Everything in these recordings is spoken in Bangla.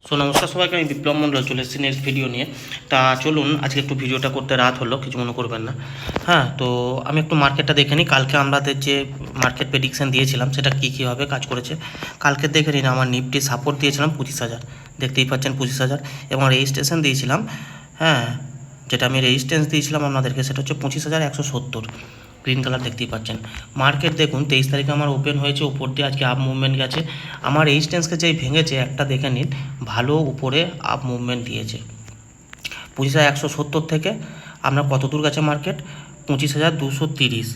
নমস্কার সবাইকে, আমি বিপ্লব মণ্ডল চলে এসেছি নেক্সট ভিডিও নিয়ে। তা চলুন আজকে একটু ভিডিওটা করতে রাত হলো, কিছু মনে করবেন না। হ্যাঁ, তো আমি একটু মার্কেটটা দেখে নিই। কালকে আমাদের যে মার্কেট প্রেডিকশান দিয়েছিলাম সেটা কীভাবে কাজ করেছে কালকে দেখে নিন। আমার নিফটি সাপোর্ট দিয়েছিলাম 25,000, দেখতেই পাচ্ছেন 25,000, এবং রেজিস্ট্রেশন দিয়েছিলাম, হ্যাঁ যেটা আমি রেজিস্ট্যান্স দিয়েছিলাম আপনাদেরকে সেটা হচ্ছে 25,170, গ্রিন কালার দেখতেই পাচ্ছেন। মার্কেট দেখুন 23 তারিখে আমার ওপেন হয়েছে, উপর দিয়ে আজকে আপ মুভমেন্ট গেছে। আমার রেজিস্ট্যান্সকে যেই ভেঙেছে একটা দেখে নিন, ভালো উপরে আপ মুভমেন্ট দিয়েছে। 25,170 থেকে আপনার কত দূর গেছে মার্কেট? 25,230।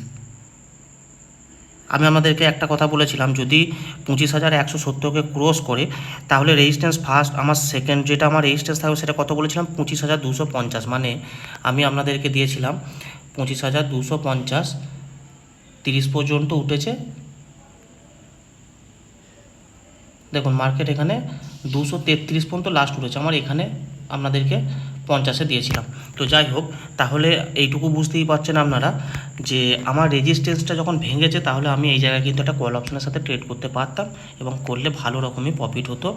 আমি আপনাদেরকে একটা কথা বলেছিলাম, যদি 25,170কে ক্রস করে তাহলে রেজিস্ট্যান্স ফার্স্ট, আমার সেকেন্ড যেটা আমার রেজিস্ট্যান্স থাকবে সেটা কত বলেছিলাম? 25,250। মানে আমি আপনাদেরকে দিয়েছিলাম 25,250, 30 পর্যন্ত উঠেছে। দেখুন মার্কেট এখানে 233 পর্যন্ত লাস্ট উঠেছে, আমার এখানে আপনাদেরকে 50-এ দিয়েছিলাম। তো যাই হোক, তাহলে এইটুকু বুঝতেই পারছেন আপনারা যে আমার রেজিস্ট্যান্সটা যখন ভেঙেছে তাহলে আমি এই জায়গায় কিন্তু একটা কল অপশনের সাথে ট্রেড করতে পারতাম, এবং করলে ভালো রকমই প্রফিট হতো।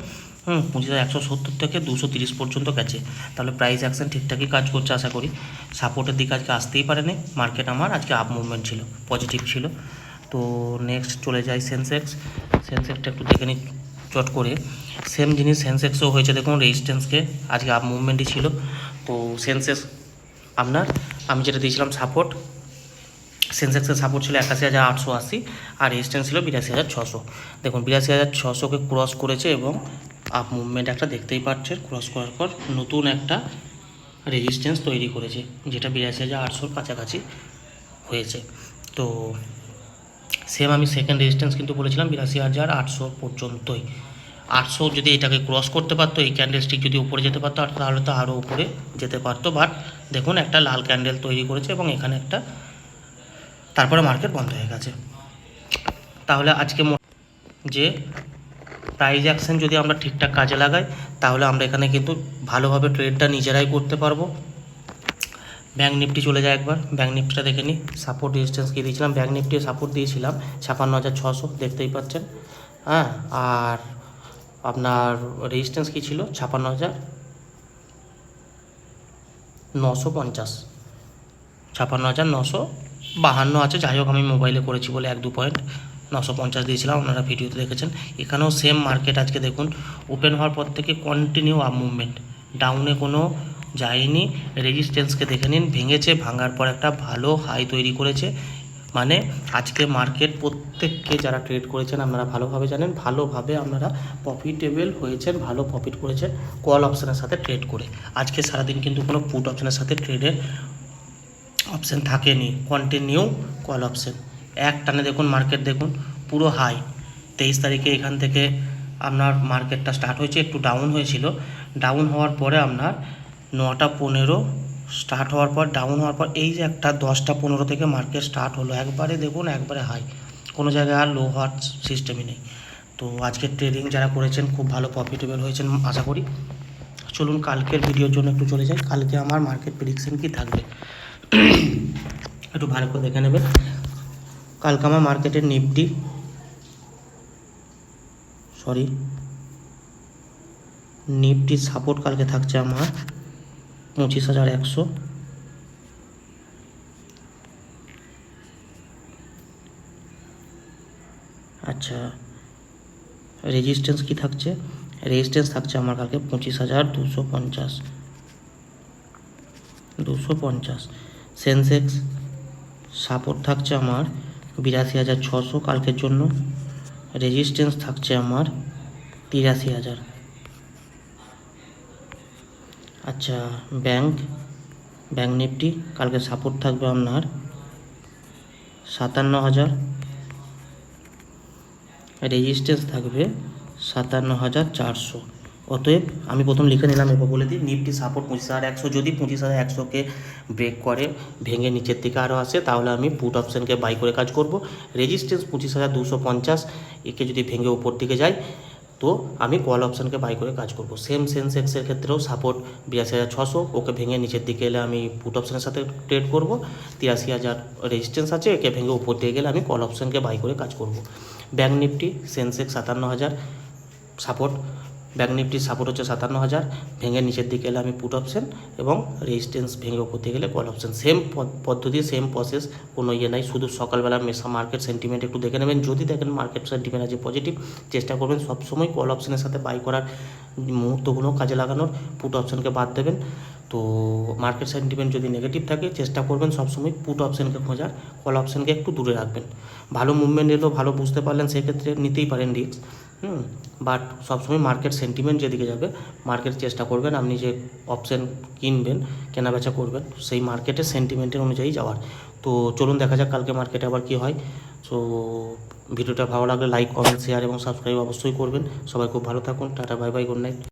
25,170 থেকে 230 পর্যন্ত গেছে, তাহলে প্রাইস অ্যাকশন ঠিকঠাকই কাজ করছে আশা করি। সাপোর্টের দিকে আজকে আসতেই পারেনি মার্কেট, আমার আজকে আপ মুভমেন্ট ছিল, পজিটিভ ছিল। তো নেক্সট চলে যাই সেন্সেক্সটা একটু দেখে নিই চট করে। সেম জিনিস সেন্সেক্সও হয়েছে, দেখুন রেজিস্ট্যান্সকে আজকে আপ মুভমেন্টই ছিল। তো সেন্সেক্স আপনার, আমি যেটা দিয়েছিলাম সাপোর্ট, সেন্সেক্সের সাপোর্ট ছিল 81,880, আর রেজিস্ট্যান্স ছিল 82,600। দেখুন 82,600কে ক্রস করেছে এবং আপ মুভমেন্ট একটা দেখতেই পাচ্ছেন। ক্রস করার পর নতুন একটা রেজিস্ট্যান্স তৈরি করেছে, যেটা 82,800-র কাছাকাছি হয়েছে। তো সেম আমি সেকেন্ড রেজিস্ট্যান্স কিন্তু বলেছিলাম 82,800 পর্যন্তই। 800 যদি এটাকে ক্রস করতে পারতো, এই ক্যান্ডেল স্টিক যদি উপরে যেতে পারতো তাহলে তো আরও উপরে যেতে পারতো। বাট দেখুন একটা লাল ক্যান্ডেল তৈরি করেছে এবং এখানে একটা, তারপরে মার্কেট বন্ধ হয়ে গেছে। তাহলে আজকে যে প্রাইস অ্যাকশন যদি আমরা ঠিকঠাক কাজে লাগাই তাহলে আমরা এখানে কিন্তু ভালোভাবে ট্রেডটা নিজেরাই করতে পারবো। ব্যাঙ্ক নিফটি চলে যায় একবার, ব্যাঙ্ক নিফটিটা দেখে নিই। সাপোর্ট রেজিস্ট্যান্স কী দিয়েছিলাম? ব্যাঙ্ক নিফটি সাপোর্ট দিয়েছিলাম 56,600, দেখতেই পাচ্ছেন। হ্যাঁ, আর আপনার রেজিস্ট্যান্স কী ছিল? 56,950, 56,952 আছে। যাই হোক, আমি মোবাইলে করেছি বলে 1-2 পয়েন্ট 950 দিয়েছিলাম, আপনারা ভিডিওতে দেখেছেন। এখানেও সেম মার্কেট আজকে দেখুন ওপেন হওয়ার পর থেকে কন্টিনিউ আপ মুভমেন্ট, ডাউনে কোনো যায়নি। রেজিস্ট্যান্সকে দেখে নিন, ভেঙেছে, ভাঙার পর একটা ভালো হাই তৈরি করেছে। মানে আজকে মার্কেট প্রত্যেককে যারা ট্রেড করেছেন আপনারা ভালোভাবে জানেন, ভালোভাবে আপনারা প্রফিটেবল হয়েছেন, ভালো প্রফিট করেছেন কল অপশানের সাথে ট্রেড করে। আজকে সারাদিন কিন্তু কোনো পুট অপশানের সাথে ট্রেডের অপশান থাকেনি, কন্টিনিউ কল অপশান। এক টানে দেখুন মার্কেট, দেখুন পুরো হাই। 23 তারিখে এখান থেকে আপনার মার্কেটটা স্টার্ট হয়েছে, একটু ডাউন হয়েছিল। ডাউন হওয়ার পরে আপনার 9টা 15 স্টার্ট হওয়ার পর, ডাউন হওয়ার পর এই যে একটা 10টা 15 থেকে মার্কেট স্টার্ট হলো, একবারে দেখুন একবারে হাই, কোনো জায়গায় আর লো হওয়ার সিস্টেমই নেই। তো আজকের ট্রেডিং যারা করেছেন খুব ভালো প্রফিটেবল হয়েছেন আশা করি। চলুন কালকের ভিডিওর জন্য একটু চলে যাই। কালকে আমার মার্কেট প্রেডিকশন কী থাকবে একটু ভালো করে দেখে নেবেন। কালকে আমার মার্কেটের নিফটি সাপোর্ট কালকে থাকছে আমার 25,100। আচ্ছা, রেজিস্ট্যান্স কি থাকছে? রেজিস্ট্যান্স থাকছে আমার কালকে 25,250। সেন্সেক্স সাপোর্ট থাকছে আমার 82,600 কালকের জন্য। রেজিস্ট্যান্স থাকছে আমার 83,000। আচ্ছা, ব্যাঙ্ক নিফটি কালকে সাপোর্ট থাকবে আপনার 57,000, রেজিস্ট্যান্স থাকবে 57,400। অতএব আমি প্রথম লিখে নিলাম, এবার বলে দিই নিফটি সাপোর্ট 25,100। যদি 25,100কে ব্রেক করে ভেঙে নিচের দিকে আরও আসে তাহলে আমি পুট অপশানকে বাই করে কাজ করব। রেজিস্ট্যান্স 25,250, একে যদি ভেঙে উপর দিকে যায় তো আমি কল অপশানকে বাই করে কাজ করব। সেম সেন্সেক্সের ক্ষেত্রেও সাপোর্ট 82,600, ওকে ভেঙে নিচের দিকে এলে আমি পুট অপশানের সাথে ট্রেড করব। 83,000 রেজিস্ট্যান্স আছে, একে ভেঙে উপর দিকে গেলে আমি কল অপশানকে বাই করে কাজ করব। Bank Nifty Sensex 57,000 support, bank নিফটির সাপোর্ট হচ্ছে 57,000, ভেঙে নিচের দিকে এলে আমি পুট অপশন, এবং রেজিস্ট্যান্স ভেঙে উপর দিকে গেলে কল অপশন। সেম পদ্ধতি, সেম প্রসেস, কোনো ইয়ে নাই। শুধু সকালবেলা মার্কেট সেন্টিমেন্ট একটু দেখে নেবেন। যদি দেখেন মার্কেট সেন্টিমেন্ট আছে পজিটিভ, চেষ্টা করবেন সবসময় কল অপশনের সাথে বাই করার, মুহূর্তগুলো কাজে লাগানোর, পুট অপশনকে বাদ দেবেন। তো মার্কেট সেন্টিমেন্ট যদি নেগেটিভ থাকে, চেষ্টা করবেন সবসময় পুট অপশনকে খোঁজার, কল অপশনকে একটু দূরে রাখবেন। ভালো মুভমেন্ট এলো, ভালো বুঝতে পারলেন, সেক্ষেত্রে নিতেই পারেন রিস্ক। বাট সবসময় মার্কেট সেন্টিমেন্ট যেদিকে যাবে, মার্কেট চেষ্টা করবেন আপনি যে অপশন কিনবেন, কেনাবেচা করবেন, সেই মার্কেটের সেন্টিমেন্টের অনুযায়ী যাওয়ার। তো চলুন দেখা যাক কালকে মার্কেটে আবার কী হয়। সো ভিডিওটা ভালো লাগলে লাইক, কমেন্ট, শেয়ার এবং সাবস্ক্রাইব অবশ্যই করবেন। সবাই খুব ভালো থাকুন। Tata, bye bye, good night.